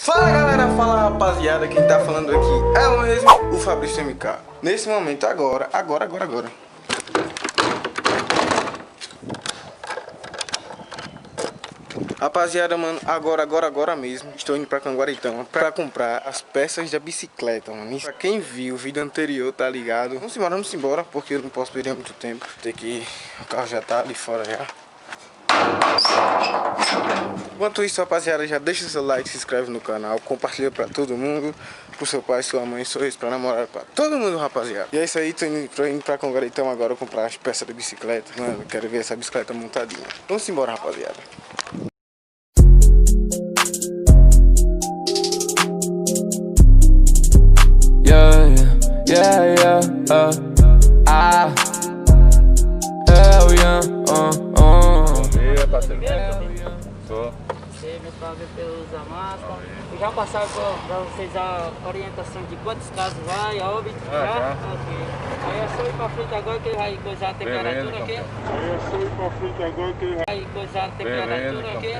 Fala galera, fala rapaziada, quem tá falando aqui é o mesmo, o Fabrício MK. Nesse momento, agora. Rapaziada, mano, agora mesmo estou indo pra Canguaritama pra comprar as peças da bicicleta, mano. Pra quem viu o vídeo anterior, tá ligado? Vamos embora, porque eu não posso perder muito tempo. O carro já tá ali fora já. Enquanto isso, rapaziada, já deixa o seu like, se inscreve no canal, compartilha pra todo mundo, pro seu pai, sua mãe, sua ex, pra namorar, pra todo mundo, rapaziada. E é isso aí, tô indo pra Canguaritama agora comprar as peças da bicicleta. Mano, quero ver essa bicicleta montadinha. Vamos embora, rapaziada. Yeah, hell yeah, E aí, parceiro? Sou. Você, meu padre, usa máscara. E já passaram para vocês a orientação de quantos casos vai, óbito? Já. Ok. Aí é só ir para frente agora que vai coisar a temperatura aqui. Vai coisar a temperatura aqui.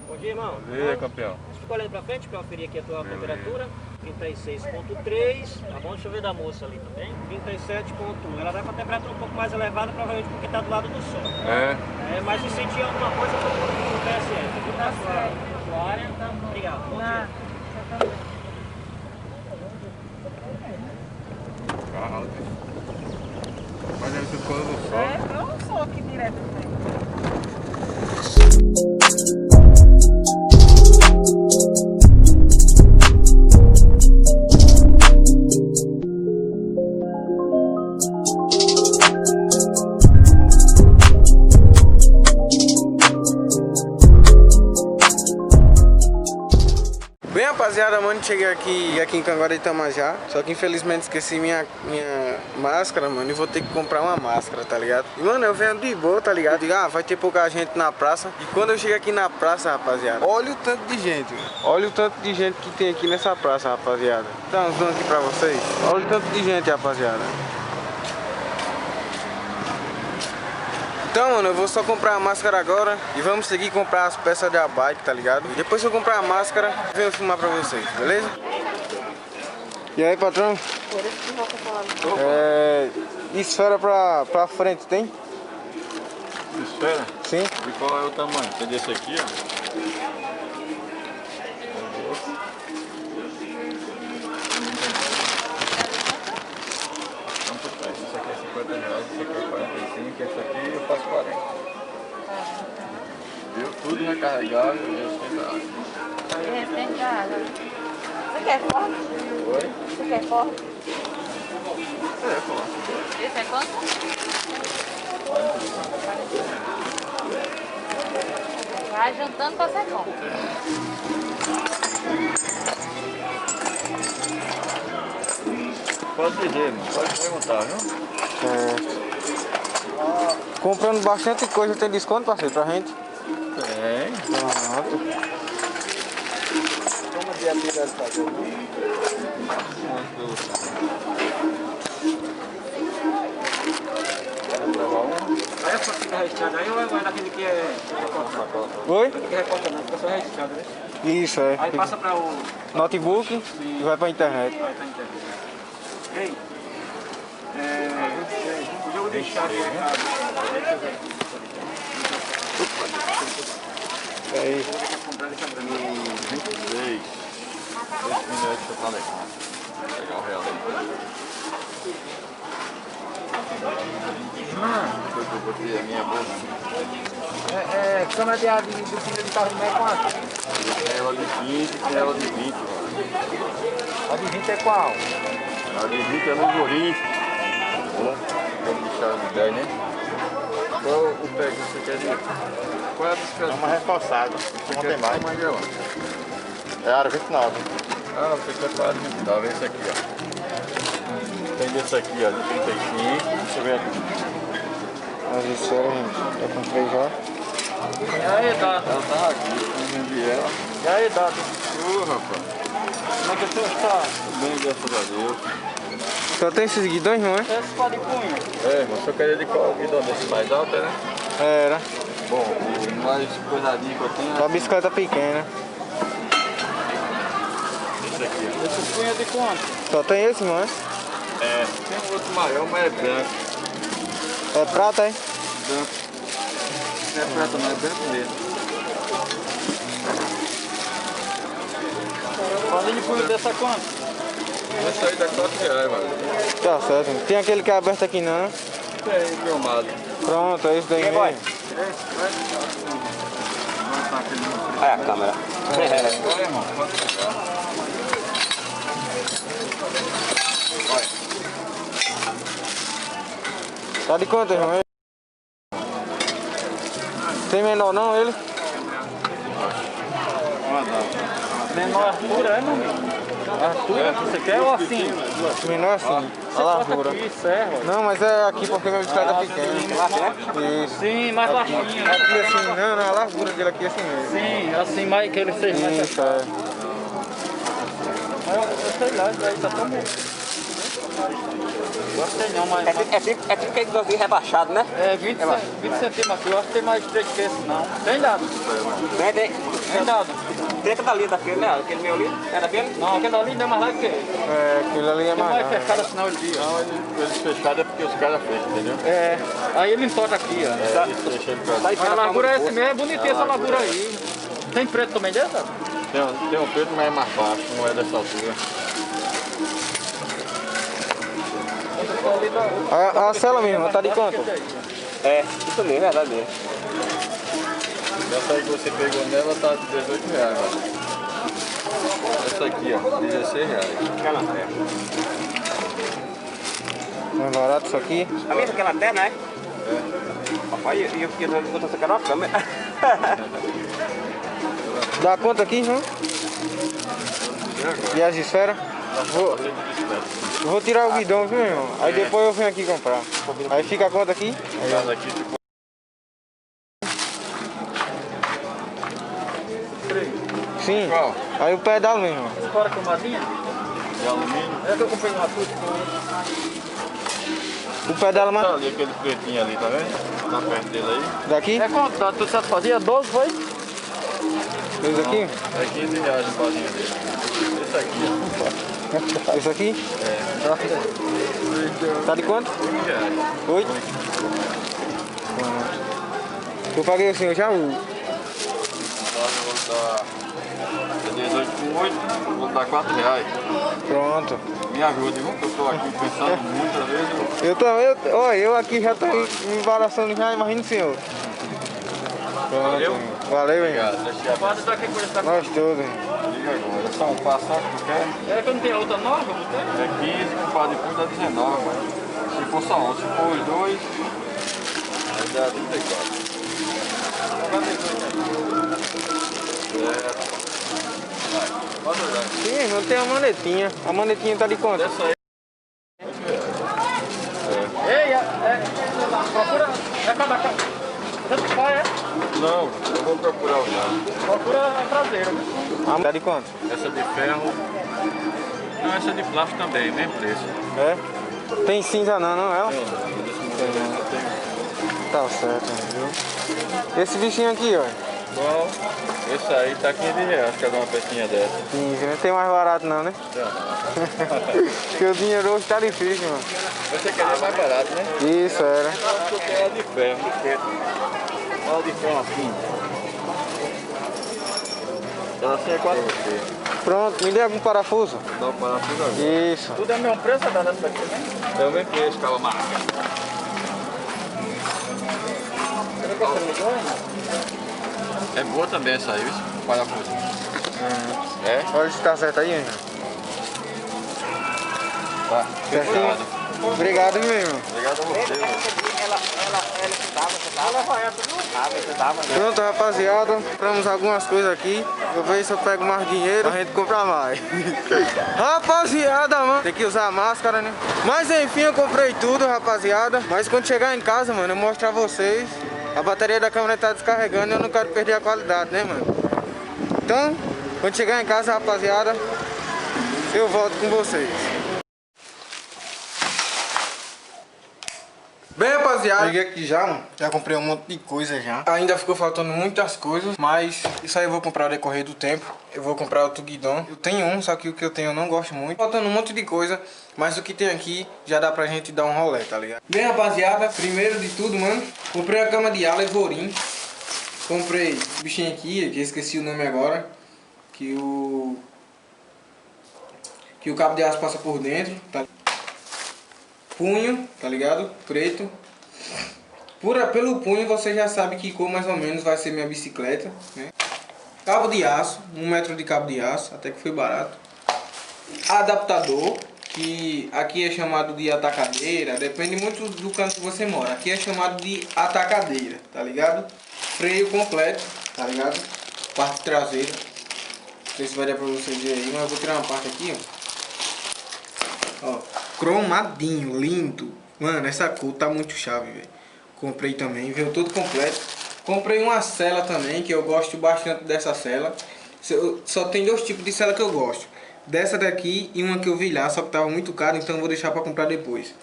Bom dia, irmão. Bom dia, campeão. Fica olhando pra frente pra conferir aqui a tua temperatura. 36.3, tá bom? Deixa eu ver da moça ali também. 37.1. Ela vai com a temperatura um pouco mais elevada, provavelmente porque tá do lado do sol. Mas se sentir alguma coisa, eu vou no PSF. Viu? Tá sua área. Obrigado. Bom dia. Carro. Mas deve ser por causa do sol. Eu não sou aqui direto também. Bem, rapaziada, mano, cheguei aqui em Canguaritama já. Só que infelizmente esqueci minha máscara, mano, e vou ter que comprar uma máscara, tá ligado? E, mano, eu venho de boa, tá ligado? Digo, vai ter pouca gente na praça. E quando eu chego aqui na praça, rapaziada, olha o tanto de gente. Olha o tanto de gente que tem aqui nessa praça, rapaziada. Dá um zoom aqui pra vocês. Olha o tanto de gente, rapaziada. Então, mano, eu vou só comprar a máscara agora e vamos seguir comprar as peças da bike, tá ligado? E depois que eu comprar a máscara, eu venho filmar pra vocês, beleza? E aí, patrão? Esfera pra frente, tem? Esfera? Sim. E qual é o tamanho? Tem desse aqui, ó. Esse aqui é R$50, esse aqui é 45, esse aqui eu faço 40. Viu? Tudo recarregável e resfriado. Você quer forte? Oi? Você quer forte? Forte. Esse é quanto? Vai juntando pra ser bom. Pode dizer, mano. Pode perguntar, viu? Comprando bastante coisa, tem desconto, parceiro, pra gente? Tem. Pronto. Toma de abrir essa coisa. Aí a foto fica registrada aí ou é daquele que é recortado? Oi? Aquele que é recortado, fica só registrado, né? Isso, é. Aí passa para o... Notebook e vai pra internet. Vai pra internet. Ei, o jogo de chave Aí. comprar deixa pra mim. 26. 2 minutos eu falei. Vou pegar o real aí. Foi que eu botei a minha bolsa. Câmera de ar do filho de carro não é quanto? Tem ela de 15 e tem ela de 20, mano. A de 20 é qual? A de 20 é no Corinthians. Vamos deixar de 10, né? Qual o pé que você quer dizer? Qual é a bicicleta? É uma reforçada, não tem mais. Tamanho dela? É a área 29. Ah, você quer falar de 29, esse aqui, ó. Tem desse aqui, ó, de 35. Deixa eu ver aqui. Mas isso eu comprei já. E aí, Dado? Ela tá aqui, eu enviei ela. E aí, Dado? Ô, rapaz. Como é que o senhor está? Tudo bem, graças a Deus. Só tem esses guidões, não é? Esse pó de cunha. É, mas eu queria de qual guidão desse mais alto, né? Era. Bom, o mais coisadinho que eu tenho Só bicicleta pequena. esse aqui, ó. Esse cunha de quanto? Só tem esse, não é? É, tem um outro maior, mas é branco. É prata, é? Branco. Não é prata, não, é branco mesmo. Bolinha de cunha dessa quanto? Esse aí dá R$4, mano. Tá certo. Tem aquele que é aberto aqui, não? Tem cromado. Pronto, é esse daí mesmo. Olha a câmera. Olha, irmão. Tá de quanto, irmão? Tem menor não, ele? Menor Arthur, é, meu amigo? Arthur, você quer ou assim? Menor assim, a largura. Aqui, serra. Não, mas é aqui porque minha bicicleta é pequena. Isso. Sim, mais baixinho. Aqui assim, não, a largura dele aqui é assim mesmo. Sim, assim, mais que ele seja mais Isso, é. Mas eu sei lá, isso aí tá tão bom. Gostei não, mas... É tipo aquele dozinho rebaixado, né? É 20 centímetros aqui, eu acho que tem mais estreito que esse não. Tem dado? Tem dado. Tem aquela ali daquele, né? Aquele meu ali, é daquele? Não, aquele ali não é mais lá que esse. É, aquilo ali é Tem mais mais. fechado assim não, ele diz. Não, eles fecharam é porque os caras fecham, entendeu? É, aí ele entorta aqui, ó. É, eles deixam ele pra Tá cá. A largura é esse mesmo, é bonitinha essa largura aí. Tem preto também dessa? Tem um preto, mas é mais baixo, não é dessa altura. A cela mesmo, tá de quanto? É, isso mesmo, é verdade mesmo. Essa aí que você pegou nela tá de R$18, mano. Essa aqui, ó, R$16. Aquela terra. Mais barato isso aqui. A minha aquela terra, né? Papai, eu tô sacando a câmera. Dá quanto aqui, João? Viagem de esfera? Vou tirar o guidão, viu, irmão? Aí depois eu venho aqui comprar. Aí fica quanto aqui? Essa aqui ficou. Sim. Qual? Aí o pedal mesmo. Fora cromadinha? De alumínio. É que eu comprei uma tudo. O pedal Tá mais. ali, aquele pretinho ali, tá vendo? Tá perto dele aí. Daqui? É quanto? Tá, tu fazia 12, foi? Esse aqui? É R$15 a pazinha dele. Esse aqui, ó. Esse aqui? É. Tá de quanto? R$15. 8? Eu paguei assim, eu já uso. Então eu vou dar 18 com 8, vou dar R$4. Pronto. Me ajude, viu? Que eu tô aqui pensando muitas vezes. Olha, eu aqui já tô embaraçando já, imagina o senhor. Pronto. Valeu? Valeu, hein? Obrigado, deixa eu Pode dar que coisa tá. Nós todos, hein? liga agora. Só um passo só que tu quer. É que eu não tenho outra nova, não tem? É 15, com par de punho dá 19, mano. Se for só um, se for os dois, aí dá 34. Pode olhar. Sim, não tem a manetinha. A manetinha tá de quanto? Essa aí. Ei, procura. É cada casa. Você vai, é? Não, eu vou procurar o lado. Procura a traseira. A tá de quanto? Essa de ferro. Não, essa de plástico também, mesmo preço. É? Tem cinza não ela? Não, desse modelo eu tenho. Tá certo, viu? Esse bichinho aqui, ó. Bom, esse aí tá R$15, cada uma pecinha dessa. 15, não tem mais barato não, né? Não. Porque o dinheiro hoje tá difícil, mano. Você queria mais barato, né? Isso, era. Eu quero ela de ferro, de preto. Ela de ferro assim. Ela assim é 4 Pronto, me dê algum parafuso. Dá o parafuso agora. Isso. Tudo é o mesmo preço, dá dessa daqui, né? É o mesmo preço, cala marca. Você não gosta de ganho? É boa também essa aí, viu? Parafuso. É? Olha se tá certo aí, hein? Tá. Certinho? Obrigado. Obrigado, meu irmão. Obrigado a você. Pronto, rapaziada, compramos algumas coisas aqui. Eu vejo se eu pego mais dinheiro, a gente compra mais. Rapaziada, mano, tem que usar máscara, né? Mas enfim, eu comprei tudo, rapaziada. Mas quando chegar em casa, mano, eu mostro a vocês. A bateria da câmera tá descarregando e eu não quero perder a qualidade, né, mano? Então, quando chegar em casa, rapaziada, eu volto com vocês. Bem, rapaziada, cheguei aqui já, mano. Já comprei um monte de coisa já. Ainda ficou faltando muitas coisas, mas isso aí eu vou comprar ao decorrer do tempo. Eu vou comprar outro guidão. Eu tenho um, só que o que eu tenho eu não gosto muito. Faltando um monte de coisa, mas o que tem aqui já dá pra gente dar um rolê, tá ligado? Bem, rapaziada, primeiro de tudo, mano, comprei a cama de ala Evorim. Comprei esse bichinho aqui, que eu esqueci o nome agora. Que o cabo de aço passa por dentro, tá? Punho, tá ligado? Preto. Pelo punho você já sabe que cor mais ou menos vai ser minha bicicleta, né? Cabo de aço, 1 metro de cabo de aço, até que foi barato. Adaptador, que aqui é chamado de atacadeira, depende muito do canto que você mora. Aqui é chamado de atacadeira, tá ligado? Freio completo, tá ligado? Parte traseira. Não sei se vai dar pra vocês verem aí, mas eu vou tirar uma parte aqui, ó. Cromadinho, lindo. Mano, essa cor tá muito chave, velho. Comprei também, veio tudo completo. Comprei uma sela também, que eu gosto bastante dessa sela. Só tem 2 tipos de sela que eu gosto. Dessa daqui e uma que eu vi lá, só que tava muito caro, então eu vou deixar pra comprar depois.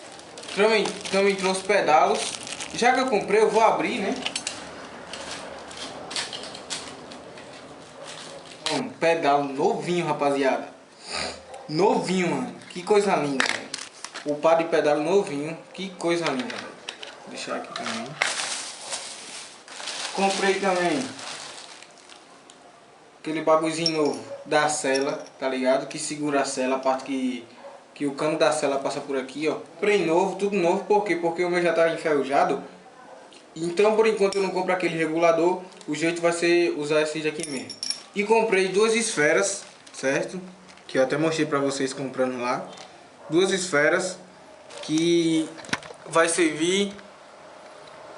Também trouxe pedalos. Já que eu comprei, eu vou abrir, né? Um pedal novinho, rapaziada. Novinho, mano. Que coisa linda, velho. O par de pedal novinho. Que coisa linda, velho. Vou deixar aqui também. Comprei também aquele bagulhozinho novo da sela, tá ligado? Que segura a sela, a parte que o cano da sela passa por aqui, ó. Comprei novo, tudo novo. Por quê? Porque o meu já tá enferrujado. Então, por enquanto, eu não compro aquele regulador. O jeito vai ser usar esse daqui mesmo. E comprei 2 esferas, certo? Que eu até mostrei pra vocês comprando lá. 2 esferas que vai servir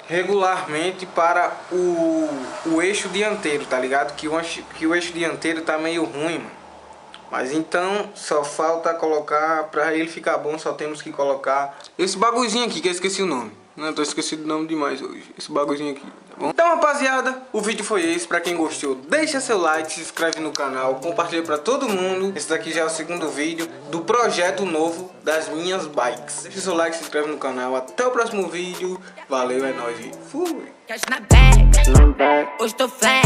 regularmente para o eixo dianteiro, tá ligado? Que o eixo dianteiro tá meio ruim, mano. Mas então só falta colocar, pra ele ficar bom, só temos que colocar esse bagulhozinho aqui, que eu esqueci o nome. Não, tô esquecido o nome demais hoje. Esse bagulhozinho aqui, tá bom? Então, rapaziada, o vídeo foi esse. Pra quem gostou, deixa seu like, se inscreve no canal, compartilha pra todo mundo. Esse daqui já é o 2º vídeo do projeto novo das minhas bikes. Deixa seu like, se inscreve no canal. Até o próximo vídeo. Valeu, é nóis e fui! Hoje tô flex.